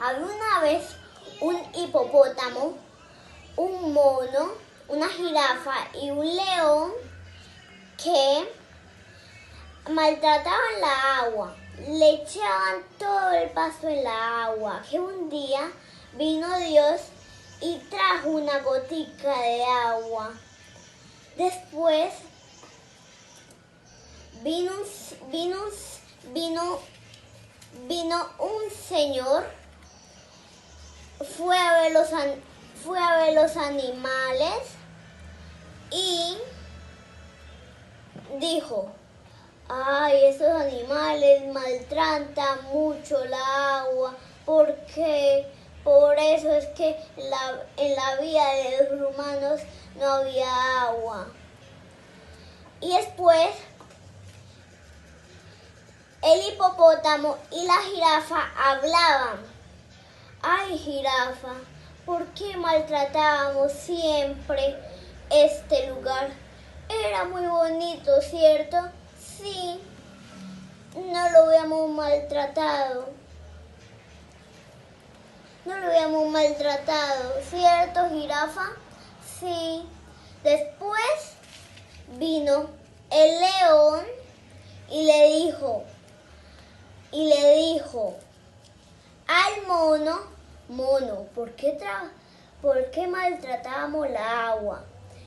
Había una vez un hipopótamo, un mono, una jirafa y un león que maltrataban la agua. Le echaban todo el pasto en la agua. Que un día vino Dios y trajo una gotica de agua. Después vino un señor, fue a ver los animales y dijo: ay, estos animales maltratan mucho la agua, porque por eso es que en la vida de los humanos no había agua. Y después el hipopótamo y la jirafa hablaban. Ay, jirafa, ¿por qué maltratábamos siempre este lugar? Era muy bonito, ¿cierto? Sí, no lo habíamos maltratado. No lo habíamos maltratado, ¿cierto, jirafa? Sí. Después vino el león y le dijo al mono: mono, ¿por qué maltratábamos la agua?